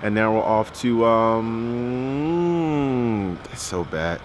And now we're off to, that's so bad.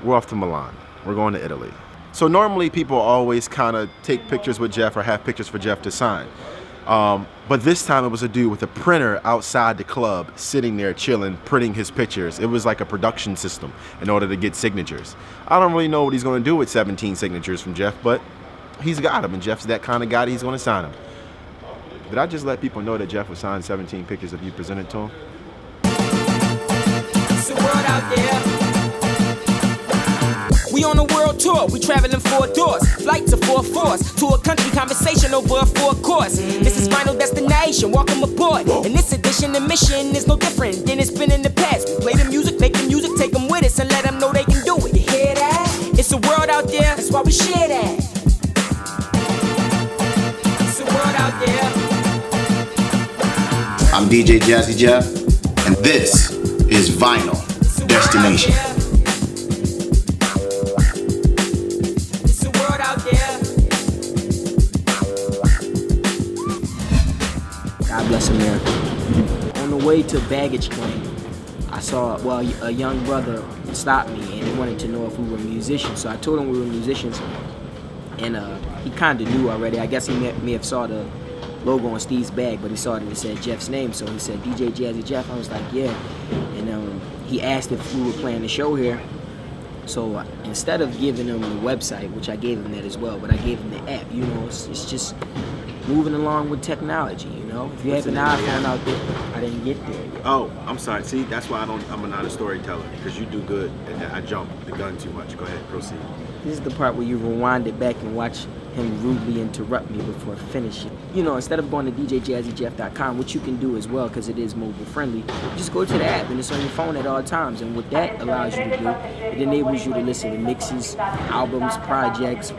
We're off to Milan. We're going to Italy. So normally people always kind of take pictures with Jeff or have pictures for Jeff to sign. But this time it was a dude with a printer outside the club, sitting there chilling, printing his pictures. It was like a production system in order to get signatures. I don't really know what he's going to do with 17 signatures from Jeff, but he's got them, and Jeff's that kind of guy that he's going to sign them. Did I just let people know that Jeff would sign 17 pictures if you presented to him? It's a world out there. We on a world tour, we traveling 4 doors. Flights of 4 fours, to a country conversation over a 4 course. This is final destination, welcome aboard. And this edition, the mission is no different than it's been in the past. We play the music, make the music, take them with us and let them know they can do it. You hear that? It's a world out there, that's why we share that. It's a world out there. I'm DJ Jazzy Jeff, and this is Vinyl Destination. God bless America. On the way to baggage claim, I saw, a young brother stopped me and he wanted to know if we were musicians. So I told him we were musicians, and he kind of knew already. I guess he may have saw the logo on Steve's bag, but he saw that it said Jeff's name. So he said, DJ Jazzy Jeff. I was like, yeah. And he asked if we were playing the show here. So instead of giving him the website, which I gave him that as well, but I gave him the app. You know, it's just moving along with technology, you know. If you have an iPhone out there, I didn't get there yet. Oh, I'm sorry. See, that's why I'm not a storyteller, because you do good, and I jump the gun too much. Go ahead, proceed. This is the part where you rewind it back and watch him rudely interrupt me before finishing. You know, instead of going to djjazzyjeff.com, which you can do as well because it is mobile friendly, just go to the app and it's on your phone at all times. And what that allows you to do, it enables you to listen to mixes, albums, projects,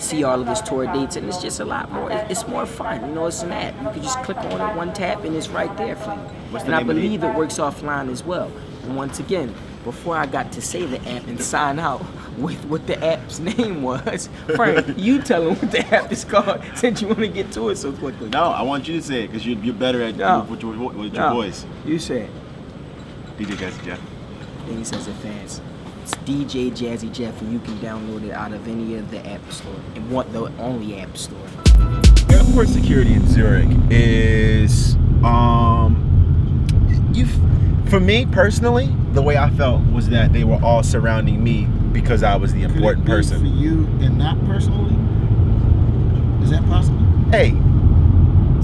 see all of his tour dates, and it's just a lot more. It's more fun. You know, it's an app. You can just click on it one tap and it's right there for you. And I believe it works offline as well. And once again, before I got to say the app and sign out with what the app's name was, Frank, you tell them what the app is called since you want to get to it so quickly. No, I want you to say it because you're better at with your voice. You say it. DJ Jazzy Jeff. Then he says it fast. It's DJ Jazzy Jeff, and you can download it out of any of the app store. And want the only app store. Airport security in Zurich is for me personally, the way I felt was that they were all surrounding me because I was the important person. For you and not personally? Is that possible? Hey.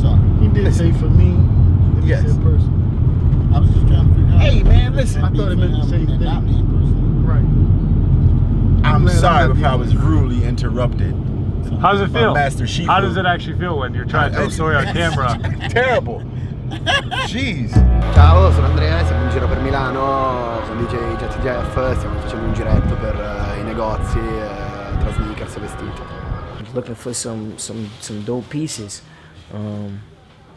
Sorry. He did say for me. Yes. He said personally. I was just trying to figure out. Hey man, listen. I thought it meant the same thing. Not being personal. Right. I'm sorry if I was rudely interrupted. How does it feel? Master Shifu. How does it actually feel when you're trying to tell a story on camera? Terrible. Jeez. Ciao, sono Andrea, siamo in giro per Milano, sono DJ Jazzy Jeff, stiamo facendo un giretto per I negozi tra sneakers e vestiti. Looking for some dope pieces.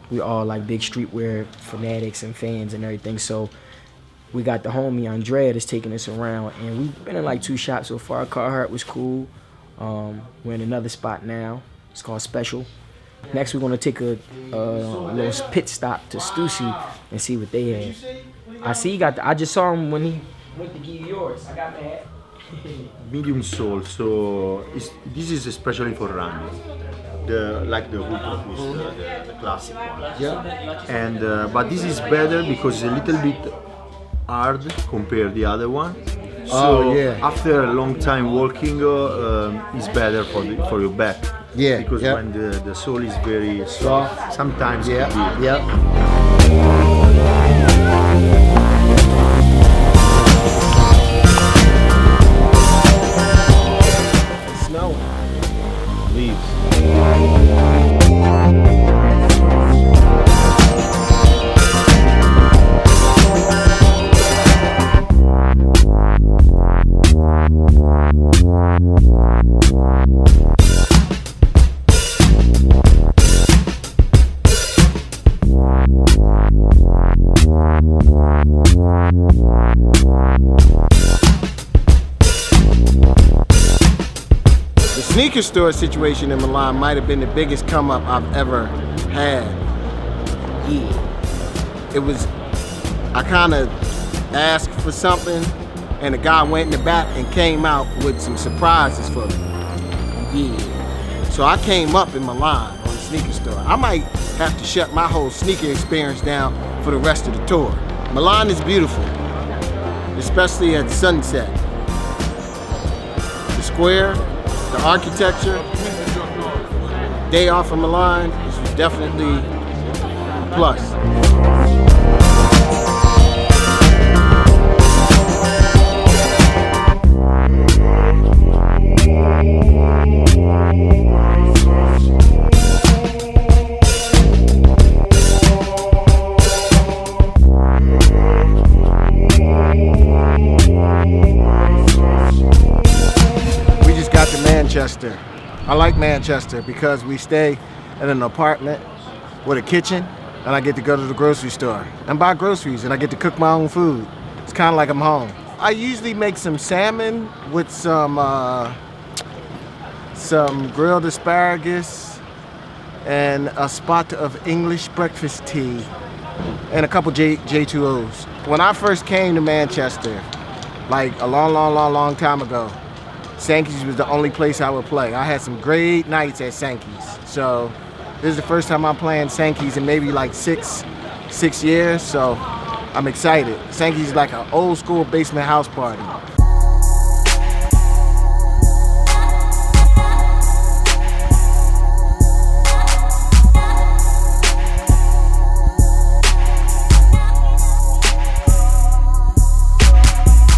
We all like big streetwear fanatics and fans and everything, so we got the homie Andrea that's taking us around, and we've been in like 2 shops so far. Carhartt was cool. We're in another spot now. It's called Special. Next, we're gonna take a little pit stop to Stussy and see what they have. I see you got. I just saw him when he went to give yours. I got my hat. Medium sole, so this is especially for running. Like the Ultra Boost, the classic one. Yeah. And but this is better because it's a little bit hard compared to the other one. So after a long time walking, it's better for your back. Yeah. Because when the sole is very soft, sometimes it can be. Snow. Leaves. Sneaker store situation in Milan might have been the biggest come up I've ever had. Yeah. It was I kind of asked for something, and the guy went in the back and came out with some surprises for me. Yeah. So I came up in Milan on the sneaker store. I might have to shut my whole sneaker experience down for the rest of the tour. Milan is beautiful, especially at sunset. The square, the architecture. Day off in Milan is definitely a plus. Manchester. I like Manchester because we stay in an apartment with a kitchen, and I get to go to the grocery store and buy groceries, and I get to cook my own food. It's kind of like I'm home. I usually make some salmon with some grilled asparagus and a spot of English breakfast tea and a couple J2Os. When I first came to Manchester, like a long time ago, Sankey's was the only place I would play. I had some great nights at Sankey's. So this is the first time I'm playing Sankey's in maybe like six years, so I'm excited. Sankey's is like an old school basement house party.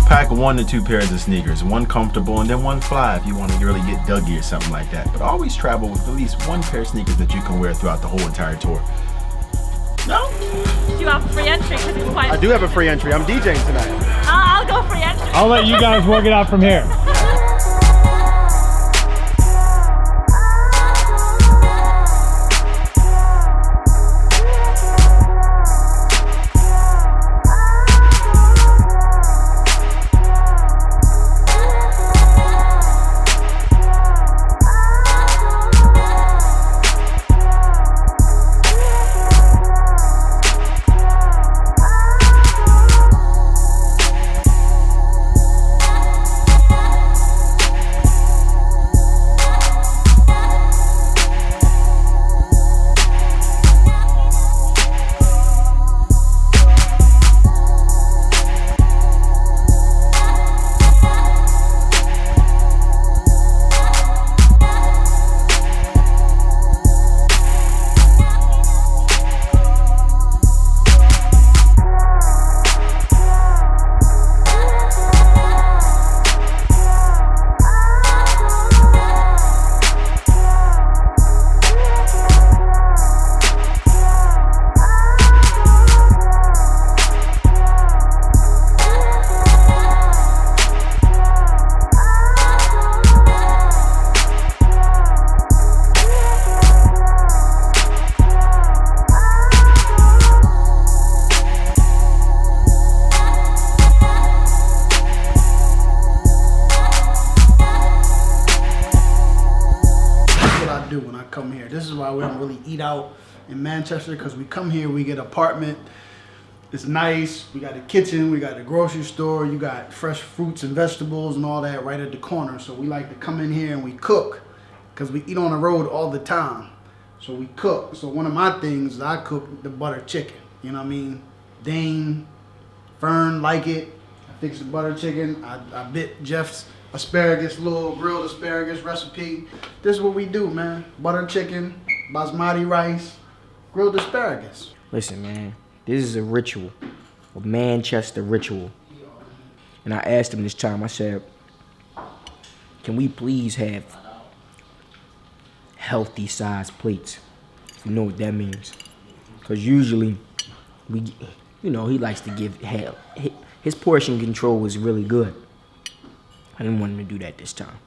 Pack 1 to 2 pairs of sneakers, one comfortable and then one fly if you want to really get Dougie or something like that. But always travel with at least one pair of sneakers that you can wear throughout the whole entire tour. No? Do you have free entry? Because it's quite. I do have a free entry. I'm DJing tonight. I'll go free entry. I'll let you guys work it out from here. Do when I come here. This is why we don't really eat out in Manchester, because we come here, we get an apartment, it's nice, we got a kitchen, we got a grocery store, you got fresh fruits and vegetables and all that right at the corner. So we like to come in here and we cook, because we eat on the road all the time. So we cook. So one of my things is I cook the butter chicken. You know what I mean? Dane, Fern like it. I fix the butter chicken. I bit Jeff's asparagus, little grilled asparagus recipe. This is what we do, man. Butter chicken, basmati rice, grilled asparagus. Listen, man, this is a ritual, a Manchester ritual. And I asked him this time, I said, can we please have healthy sized plates? If you know what that means. Because usually, he likes to give hell. His portion control was really good. I didn't want him to do that this time.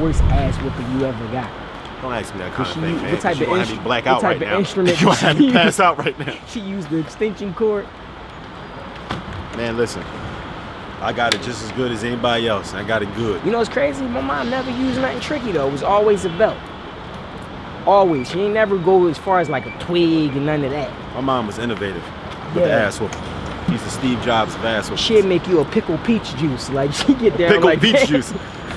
worst ass whooping you ever got? Don't ask me that kind of She thing, used- man. what type You of gonna have me instru- black what out type right of now. instrument You gonna have me she pass out right now. She used the extension cord. Man, listen. I got it just as good as anybody else. I got it good. You know what's crazy? My mom never used nothing tricky though. It was always a belt. Always. She ain't never go as far as like a twig and none of that. My mom was innovative with the ass whooping. She's the Steve Jobs of ass whooping. She'd make you a pickle peach juice. Like she get down Pickle like peach that. juice.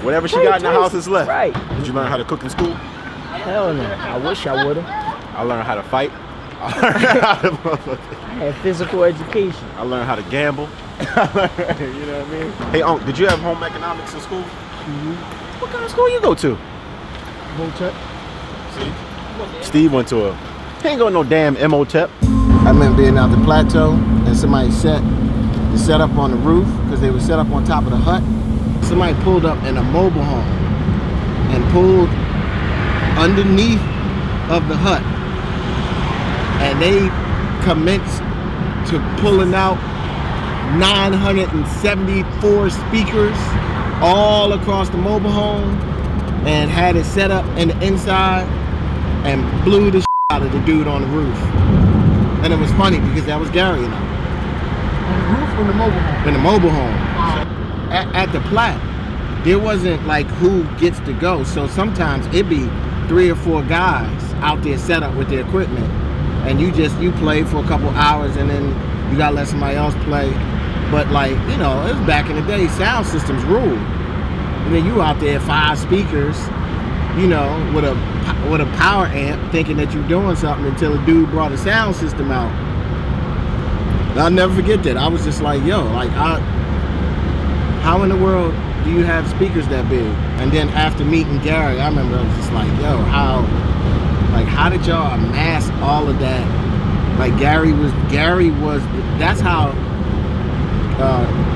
Whatever she got in the house is left. Right. Did you learn how to cook in school? Hell no. I wish I would've. I learned how to fight. I had physical education. I learned how to gamble. You know what I mean? Hey, Unc, did you have home economics in school? Mm-hmm. What kind of school you go to? Motep. See? Steve went to a... He ain't going to no damn Motep. I remember being out the plateau and somebody set up on the roof because they were set up on top of the hut. Somebody pulled up in a mobile home and pulled underneath of the hut, and they commenced to pulling out 974 speakers all across the mobile home and had it set up in the inside and blew the out of the dude on the roof. And it was funny because that was Gary and I. On the roof or the mobile home? In the mobile home. At the plat, there wasn't like who gets to go. So sometimes it'd be 3 or 4 guys out there set up with their equipment. And you play for a couple hours and then you gotta let somebody else play. But like, you know, it was back in the day, sound systems ruled. And then you out there 5 speakers, you know, with a power amp thinking that you're doing something until a dude brought a sound system out. And I'll never forget that. I was just like, yo, like how in the world do you have speakers that big? And then after meeting Gary, I remember I was just like, yo, how did y'all amass all of that? Like Gary was, that's how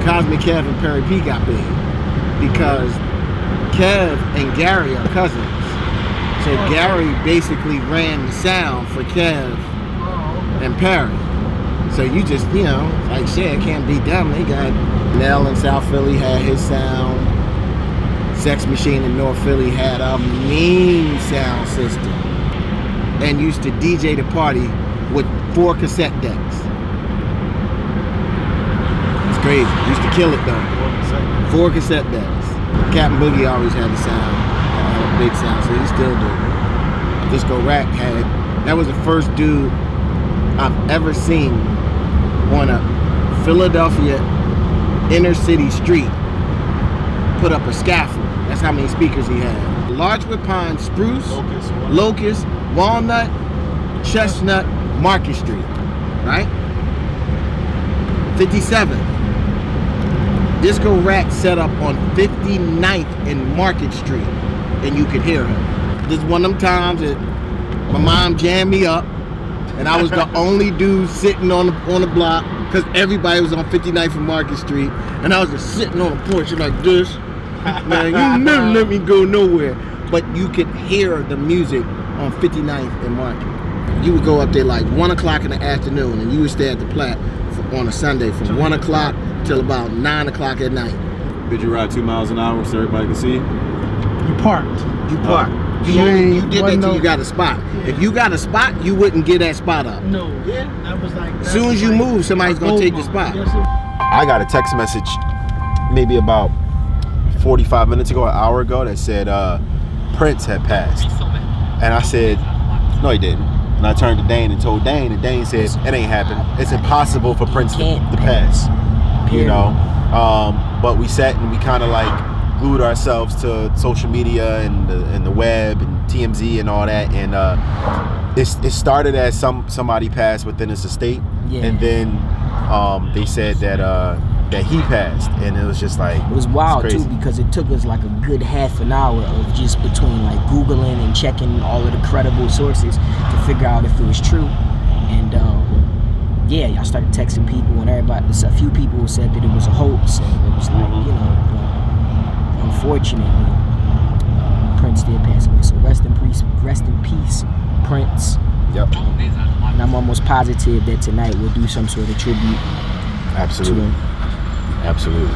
Cosmic Kev and Perry P got big. Because Kev and Gary are cousins. So Gary basically ran the sound for Kev and Perry. So you just, you know, like shit, it can't beat them. They got Nell in South Philly had his sound. Sex Machine in North Philly had a mean sound system. And used to DJ the party with 4 cassette decks. It's crazy. Used to kill it though. 4 cassette decks. Captain Boogie always had the sound. Had a big sound, so he still do. Disco Rack that was the first dude I've ever seen on a Philadelphia inner city street put up a scaffold. That's how many speakers he had. Larchwood Pine, Spruce, Locust, Walnut, Chestnut, Market Street, right? 57. Disco Rat set up on 59th and Market Street, and you could hear him. This is one of them times that my mom jammed me up, and I was the only dude sitting on the block because everybody was on 59th and Market Street, and I was just sitting on the porch like this. Man, you never let me go nowhere. But you could hear the music on 59th and Market. You would go up there like 1 o'clock in the afternoon, and you would stay at the Plat on a Sunday from 1 o'clock till about 9 o'clock at night. Did you ride 2 miles an hour so everybody could see you? You parked. You parked. You did that till you got a spot. If you got a spot, you wouldn't get that spot up. No. Yeah. That was like. As soon as you move, somebody's gonna take the spot. I got a text message maybe about 45 minutes ago, an hour ago, that said Prince had passed. And I said, no, he didn't. And I turned to Dane and told Dane, and Dane said, it ain't happened. It's impossible for Prince to pass. You know? But we sat and we kind of like glued ourselves to social media and the web and TMZ and all that, and it started as somebody passed within his estate, and then they said that he passed, and it was just like it was wild too, because it took us like a good half an hour of just between like Googling and checking all of the credible sources to figure out if it was true. And yeah, I started texting people, and everybody, a few people said that it was a hoax, and it was like, you know, but unfortunately, Prince did pass away. So rest in peace, Prince. Yep. And I'm almost positive that tonight we'll do some sort of tribute. Absolutely. To him. Absolutely.